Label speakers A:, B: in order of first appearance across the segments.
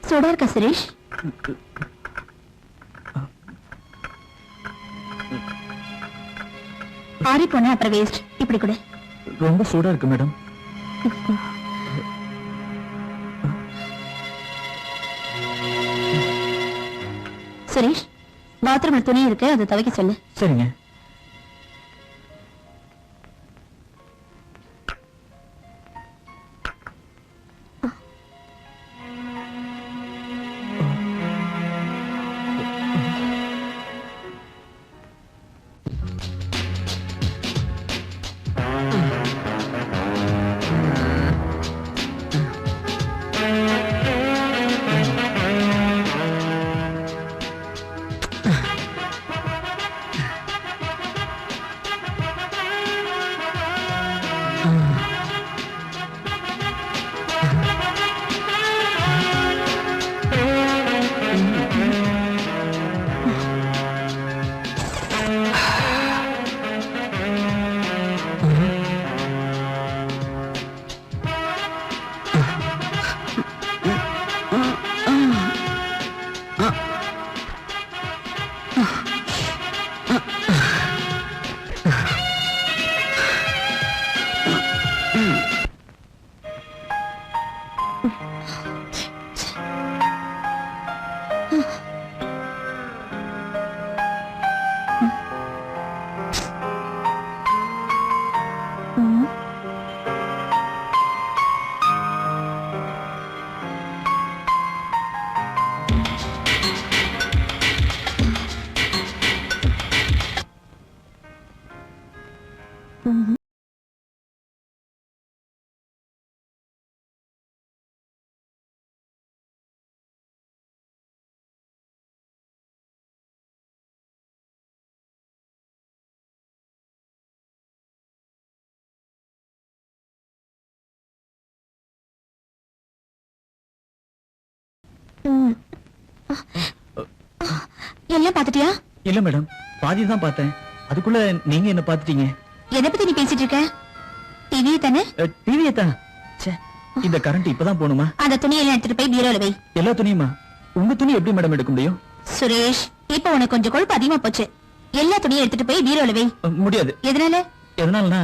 A: சூடா இருக்கா சுரேஷ்? ஆறி போன அப்புறம் வேஸ்ட். இப்படி கூட
B: ரொம்ப சூடா இருக்கு மேடம்.
A: சுரேஷ், பாத்ரூம்ல துணி இருக்கு, அதை துவைக்க சொல்லு.
B: சரிங்க.
A: எல்லாம் பாத்துட்டியா?
B: இல்ல மேடம், பாதி தான் பார்த்தேன். அதுக்குள்ள நீங்க என்ன பாத்துட்டீங்க.
A: எதை பத்தி நீ பேசிட்டு இருக்க? டிவியை தானே?
B: டிவியை தான். இந்த கரண்ட் இப்பதான் போணுமா?
A: அந்த துணியெல்லாம் எடுத்துட்டு போய் பீரோல வை.
B: எல்லா துணியுமா? உங்க துணி எப்படி மேடம் எடுக்க முடியும்?
A: சுரேஷ், இப்ப உனக்கு கொஞ்சம் கொழுப்பு அதிகமா போச்சு. எல்லா துணியும் எடுத்துட்டு போய் பீரோல வை.
B: முடியாது.
A: எதனால?
B: எதனாலனா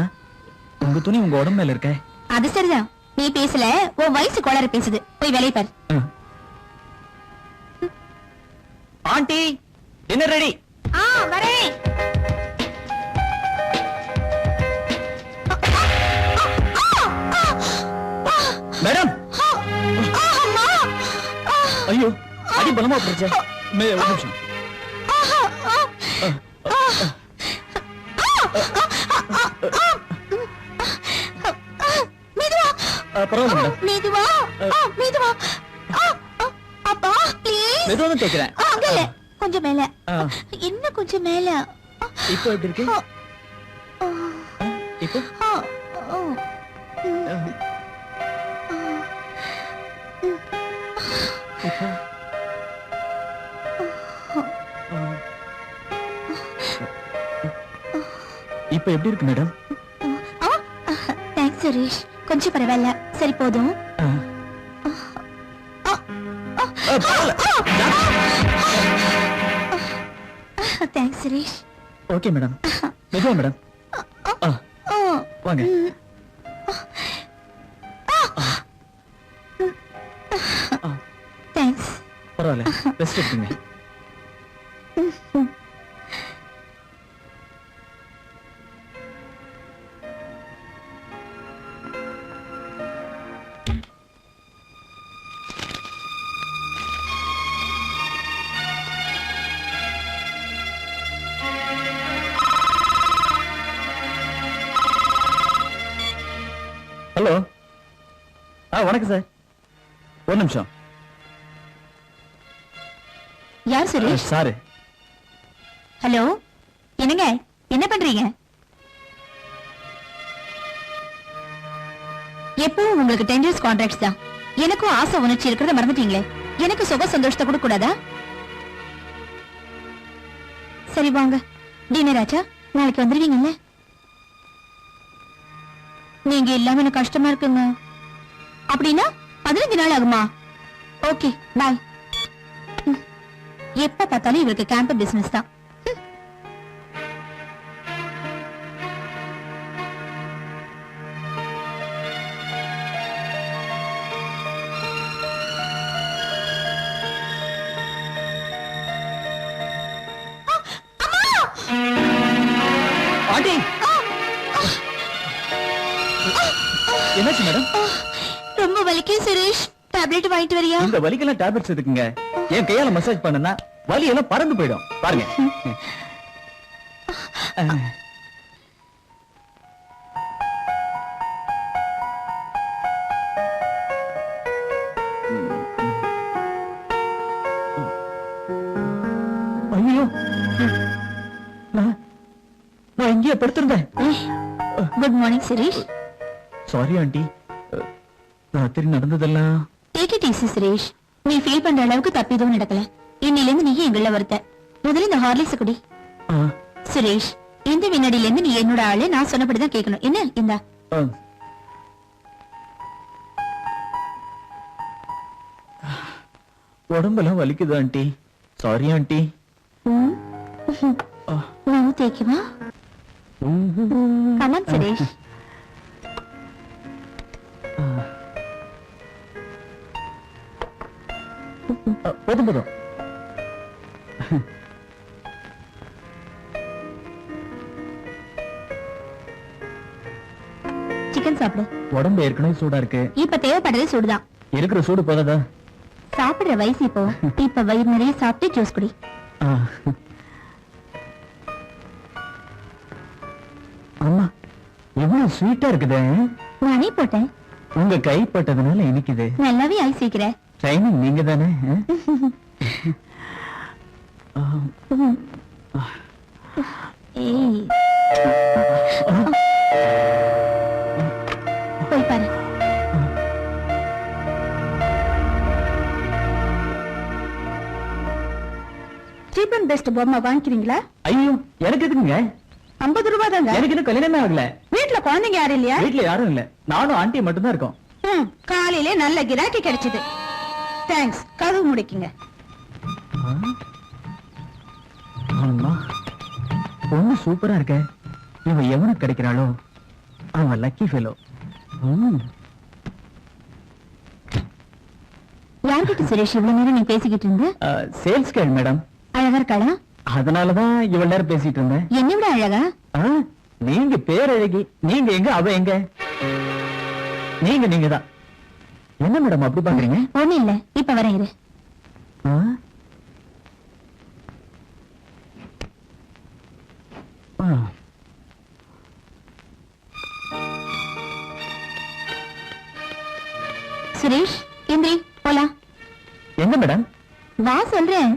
B: உங்க துணி உங்க உடம்பு மேல இருக்க.
A: அது சரிதான், நீ பேசல, உன் வயசு கோளாறு பேசுது. போய் வேலைய பாரு.
B: Aunty, dinner ready.
A: வரேன்.
B: மேடம், ஐயோ, அடி பலமா போச்சு. ஒரு நிமிஷம். பரவாயில்ல மேடம்.
A: மெதுவா மெதுவா. அப்பா ப்ளீஸ்.
B: மெதுவா தான் தூக்குறேன்.
A: கொஞ்சம் மேல, இன்னும் கொஞ்சம் மேல.
B: இப்போ எப்படி இருக்கு? இப்போ இப்ப எப்படி இருக்கு மேடம்?
A: தேங்க்ஸ் சுரேஷ், கொஞ்சம் பரவாயில்ல. சரி போதும். தேங்க்ஸ் சுரேஷ்.
B: Okay madam. மெதுவா மேடம். வாங்க.
A: தேங்க்ஸ்.
B: பரவாயில்ல, ரெஸ்ட் எடுத்துங்க. ஹலோ. வணக்கம் சார். ஒரு நிமிஷம்.
A: யார் சுரேஷ்?
B: சாரு.
A: ஹலோ, என்னங்க, என்ன பண்றீங்க? எப்பவும் உங்களுக்கு 10 years கான்ட்ராக்ட்ஸ் தான். எனக்கும் ஆசை உணர்ச்சி இருக்கிறத மறந்துட்டீங்களே. எனக்கு சுக சந்தோஷத்தை கூட கூடாதா? சரி வாங்க. டின்னர் ஆச்சா? நாளைக்கு வந்துருவீங்கல்ல? நீங்க இல்லாம எனக்கு கஷ்டமா இருக்குங்க. அப்படின்னா 15 நாள் ஆகுமா? Okay bye. எப்ப பார்த்தாலும் இவருக்கு கேம்ப் பிசினஸ் தான்.
B: ஆண்டி என்னாச்சு மேடம்?
A: ரொம்ப வலிக்கு சுரேஷ். டேப்லெட் வாங்கிட்டு வரியா?
B: இந்த வலிக்கெல்லாம் டேப்லெட்ஸ் எதுக்குங்க? என் கையால மசாஜ் பண்ணனா வலி எல்லாம் பறந்து போயிடும். பாருங்க. ஐயோ, நான் இங்கேயே படுத்திருந்தேன்.
A: Good morning Suresh.
B: Sorry aunty, ராத்திரி நடந்ததெல்லாம்.
A: Take it easy Suresh. நீ ஃபீல் பண்ற அளவுக்கு தப்பு எதுவும் நடக்கல. இன்னில இருந்து நீ எங்கள வருத்த. முதல்ல இந்த ஹார்லிக்ஸ் குடி. சுரேஷ், இந்த வினாடில இருந்து நீ என்னோட ஆளு. நான் சொன்னபடிதான் கேட்கணும். என்ன இந்தா.
B: உடம்பெல்லாம் வலிக்குது ஆண்டி. Sorry aunty.
A: நான் தேய்க்குமா? கமான் சுரேஷ்.
B: போதும் போதும்.
A: சிக்கன் சாப்பிடு.
B: உடம்பு ஏற்கனவே சூடா இருக்கு.
A: இப்ப தேவைப்படுறது சூடுதான்.
B: இருக்கிற சூடு போதாதா?
A: சாப்பிடுற வயசு இப்போ. இப்ப வயிறு நிறைய சாப்பிட்டு ஜூஸ் குடி.
B: அம்மா, எவ்வளவு ஸ்வீட்டா இருக்குது.
A: நானே போட்டேன்.
B: உங்க கை பட்டதுனால இனிக்குது.
A: நல்லாவே ஐஸ் வைக்கிற.
B: ட்ரைனிங் நீங்க தானே?
A: ஏய், போய் பாரு. சீப் அண்ட் பெஸ்ட் பொம்மை வாங்கிக்கிறீங்களா?
B: ஐயோ, எனக்கு எதுக்குங்க?
A: 50 ரூபாய் தாங்க.
B: எனக்கு இன்னும் கல்யாணமே ஆகல.
A: வீட்டுல குழந்தைங்க யாரும் இல்லையா?
B: வீட்டுல யாரும் இல்ல. நானும் ஆண்டி மட்டும் தான் இருக்கோம்.
A: காலையில நல்ல கிராக்கி கிடைச்சது. தேங்க்ஸ். கதவு முடிக்குங்க.
B: ஆமா, பொண்ணு சூப்பரா இருக்க. இவன் எவனுக்கு கிடைக்கிறாளோ அவன் லக்கி ஃபெலோ.
A: யார்கிட்ட சுரேஷ் இவ்வளவு நேரம் நீ பேசிக்கிட்டு இருந்த?
B: சேல்ஸ் கேள் மேடம்.
A: அழகா இருக்காளா?
B: அதனாலதான் இவ்வளவு நேரம் பேசிட்டு இருந்தேன்.
A: என்னை விட அழகா?
B: நீங்க பேரழகி. நீங்க எங்க, அவ எங்க? நீங்க தான். என்ன மேடம் அப்படி பாக்குறீங்க?
A: ஒண்ணு இல்ல, இப்ப வரேன் இரு. சுரேஷ், எந்திரி போலாம்.
B: எங்க மேடம்?
A: வா சொல்றேன்.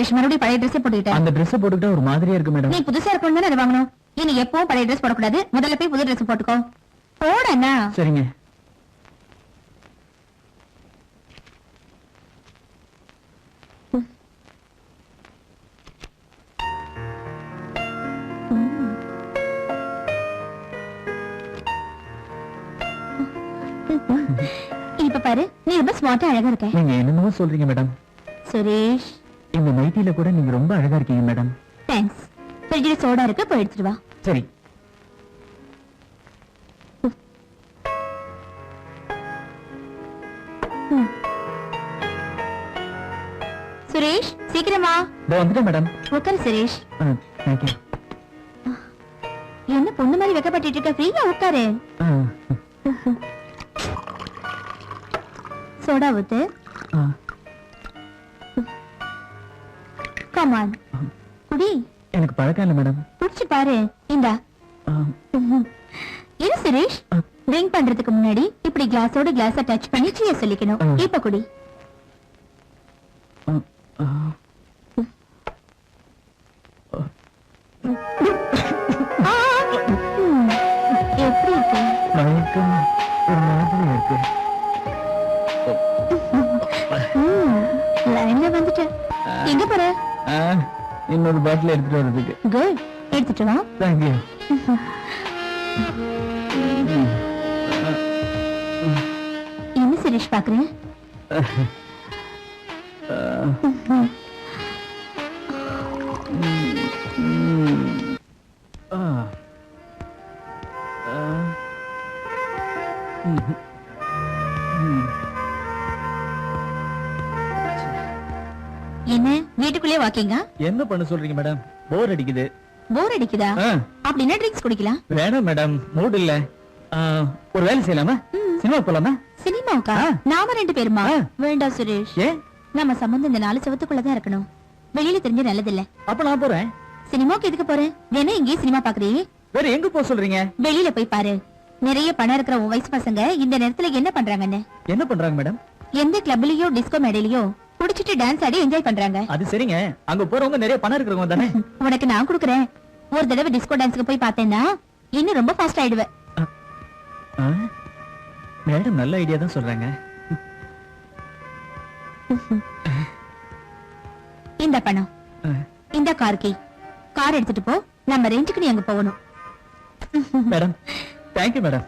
A: சுரேஷ் மறுபடியும் பழைய ட்ரெஸ் போட்டுக்கிட்ட?
B: அந்த Dress போட்டுக்கிட்டா ஒரு மாதிரியா இருக்கு மேடம்.
A: நீ புதுசா இருக்கணும் தானே அதை வாங்கணும். இனி எப்பவும் பழைய ட்ரெஸ் போடக்கூடாது. முதல்ல போய் புது ட்ரெஸ் போட்டுக்கோ. போடண்ணா.
B: சரிங்க.
A: இப்ப பாரு, நீ ரொம்ப ஸ்மார்ட்டா அழகா இருக்க.
B: நீங்க என்னமோ சொல்றீங்க மேடம்.
A: சுரேஷ்,
B: இந்த நைட்டில கூட நீங்க ரொம்ப அழகா இருக்கீங்க மேடம்.
A: தேங்க்ஸ். ஃப்ரிட்ஜ்ல சோடா இருக்கு, போய் எடுத்துட்டு வா.
B: சரி.
A: சுரேஷ், சீக்கிரமா
B: இதோ வந்துட்டேன் மேடம்.
A: உட்காரு சுரேஷ்.
B: Thank you.
A: என்ன பொண்ணு மாதிரி வெக்கப்பட்டு இருக்க? ஃப்ரீயா உட்காரு. சோடா ஊத்து. கமான், குடி.
B: எனக்கு பழக்கம் இல்லை மேடம்.
A: குடிச்சு பாரு. இந்தா. இரு சுரேஷ், ட்ரிங்க் பண்றதுக்கு முன்னாடி இப்படி கிளாஸோட கிளாஸ டச் பண்ணி சீயர் சொல்லிக்கணும். இப்ப குடி. எப்படி இருக்கு?
B: மயக்கம் ஒரு மாதிரி இருக்கு.
A: லைன்ல வந்துட்ட. எங்க போற?
B: இன்னொரு பாட்டில் எடுத்துட்டு வர்றதுக்கு.
A: குட், எடுத்துட்டு வா.
B: தேங்க்யூ.
A: என்ன சுரேஷ் பாக்குறேன்? என்ன வீட்டுக்குள்ளே வாக்கிங்க?
B: என்ன பண்ண சொல்றீங்க மேடம்? போர் அடிக்குது.
A: போர் அடிக்குதா? அப்படின்னா ட்ரிங்க்ஸ் குடிக்கலாம்.
B: வேணாம் மேடம், மூட் இல்ல. ஒரு வேலை செய்யலாமா? சினிமா போலாமா?
A: சினிமாவுக்கா? நாம 2 பேருமா? வேண்டாம் சுரேஷ்.
B: ஏன்?
A: நம்ம சம்பந்தம் இந்த 4 செவத்துக்குள்ளதான் இருக்கணும். வெளியில தெரிஞ்ச நல்லதில்ல.
B: அப்ப நான் போறேன்.
A: சினிமாவுக்கு எதுக்கு போறேன்? வேணா இங்கே சினிமா பாக்குறீங்க.
B: வேற எங்க போக சொல்றீங்க?
A: வெளியில போய் பாரு. நிறைய பணம் இருக்கிற உன் வயசு பசங்க இந்த நேரத்துல என்ன பண்றாங்கன்னு.
B: என்ன பண்றாங்க மேடம்?
A: எந்த கிளப்லயோ டிஸ்கோ மேடையிலயோ குடிச்சிட்டு டான்ஸ் ஆடி என்ஜாய் பண்றாங்க.
B: அது சரிங்க, அங்க போறவங்க நிறைய பணம் இருக்கிறவங்க தானே.
A: உனக்கு நான் கொடுக்கறேன். ஒரு தடவை டிஸ்கோ டான்ஸ்க்கு போய் பார்த்தேன்னா இன்னும் ரொம்ப ஃபாஸ்ட் ஆயிடுவ.
B: மேடம் நல்ல ஐடியா தான் சொல்றாங்க.
A: இந்த பணம், இந்த கார் கீ. கார் எடுத்துட்டு போ. நம்ம ரெண்டுக்கு நீ அங்க போகணும்.
B: Madam, thank you madam.